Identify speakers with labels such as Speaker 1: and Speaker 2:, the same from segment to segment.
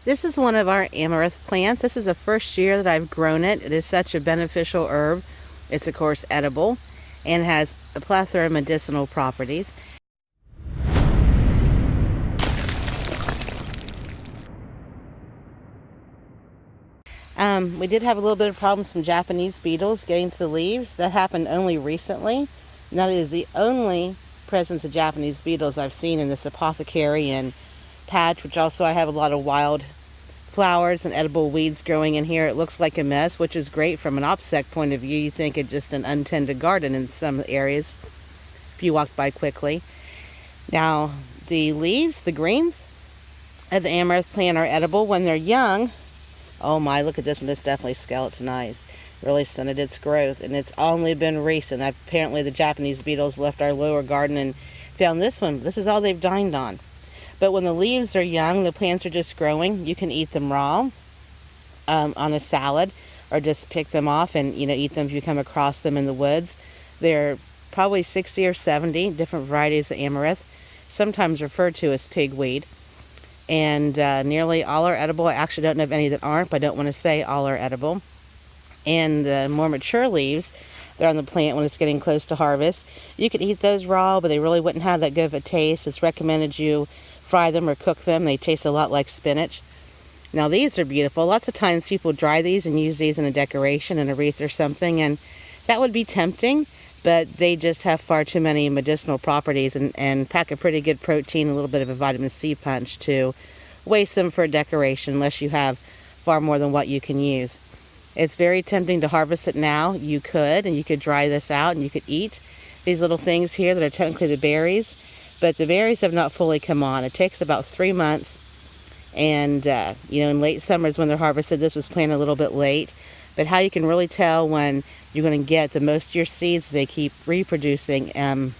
Speaker 1: This is one of our amaranth plants. This is the first year that I've grown it. It is such a beneficial herb. It's of course edible and has a plethora of medicinal properties. We did have a little bit of problems from Japanese beetles getting to the leaves. That happened only recently. And that is the only presence of Japanese beetles I've seen in this apothecary and patch, which also I have a lot of wild flowers and edible weeds growing in here. It looks like a mess, which is great from an OPSEC point of view. You think it's just an untended garden in some areas if you walk by quickly. Now, the leaves, the greens of the amaranth plant are edible when they're young. Oh my, look at this one. It's definitely skeletonized. Really stunted its growth, and it's only been recent. Apparently the Japanese beetles left our lower garden and found this one. This is all they've dined on. But when the leaves are young, the plants are just growing, you can eat them raw on a salad, or just pick them off and eat them if you come across them in the woods. There are probably 60 or 70 different varieties of amaranth, sometimes referred to as pigweed. And nearly all are edible. I actually don't know of any that aren't, but I don't want to say all are edible. And the more mature leaves, they're on the plant when it's getting close to harvest. You could eat those raw, but they really wouldn't have that good of a taste. It's recommended you fry them or cook them. They taste a lot like spinach. Now these are beautiful. Lots of times people dry these and use these in a decoration, in a wreath or something, and that would be tempting, but they just have far too many medicinal properties and pack a pretty good protein, a little bit of a vitamin C punch to waste them for a decoration unless you have far more than what you can use. It's very tempting to harvest it now. You could, and you could dry this out and you could eat these little things here that are technically the berries, but the berries have not fully come on. It takes about 3 months, and in late summers when they're harvested. This was planted a little bit late, but how you can really tell when you're going to get the most of your seeds, they keep reproducing, and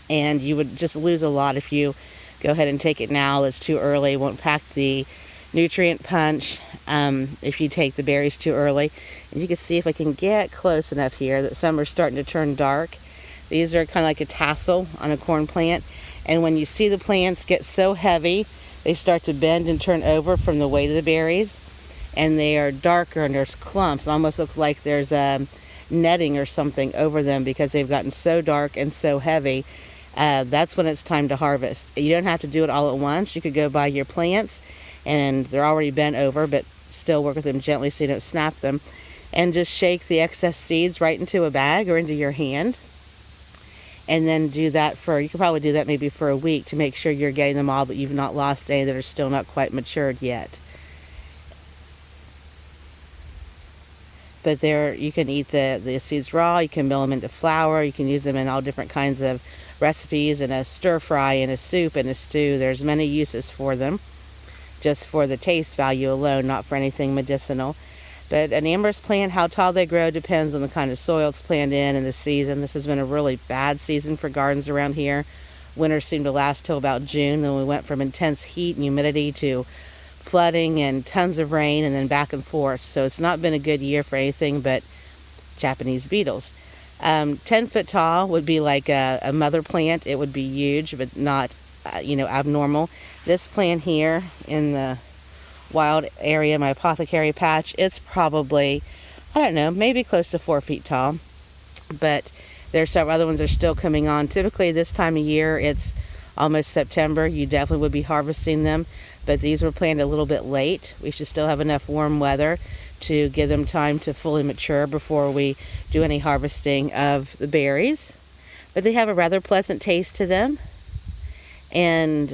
Speaker 1: you would just lose a lot if you go ahead and take it now. It's too early. It won't pack the nutrient punch if you take the berries too early. And you can see, if I can get close enough here, that some are starting to turn dark. These are kind of like a tassel on a corn plant, and when you see the plants get so heavy, they start to bend and turn over from the weight of the berries, and they are darker and there's clumps. It almost looks like there's a netting or something over them because they've gotten so dark and so heavy. That's when it's time to harvest. You don't have to do it all at once. You could go buy your plants and they're already bent over, but still work with them gently so you don't snap them, and just shake the excess seeds right into a bag or into your hand. And then do that you could probably do that maybe for a week to make sure you're getting them all, but you've not lost any that are still not quite matured yet. But you can eat the seeds raw, you can mill them into flour, you can use them in all different kinds of recipes, in a stir fry, in a soup, in a stew. There's many uses for them, just for the taste value alone, not for anything medicinal. But an amaranth plant, how tall they grow depends on the kind of soil it's planted in and the season. This has been a really bad season for gardens around here. Winter seemed to last till about June. Then we went from intense heat and humidity to flooding and tons of rain, and then back and forth. So it's not been a good year for anything but Japanese beetles. 10 foot tall would be like a mother plant. It would be huge, but not abnormal. This plant here in the wild area, my apothecary patch, it's probably, I don't know, maybe close to 4 feet tall. But there's several other ones that are still coming on. Typically this time of year, it's almost September. You definitely would be harvesting them, but these were planted a little bit late. We should still have enough warm weather to give them time to fully mature before we do any harvesting of the berries. But they have a rather pleasant taste to them. And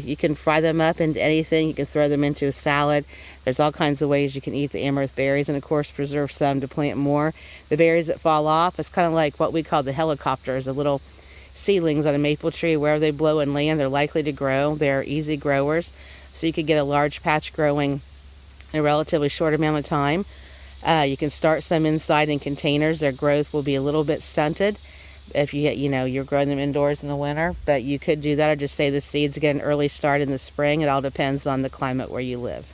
Speaker 1: you can fry them up into anything. You can throw them into a salad. There's all kinds of ways you can eat the amaranth berries, and of course preserve some to plant more. The berries that fall off, it's kind of like what we call the helicopters, the little seedlings on a maple tree. Wherever they blow and land, they're likely to grow. They're easy growers, so you could get a large patch growing in a relatively short amount of time. You can start some inside in containers. Their growth will be a little bit stunted if you're growing them indoors in the winter, but you could do that, or just say the seeds get an early start in the spring. It all depends on the climate where you live.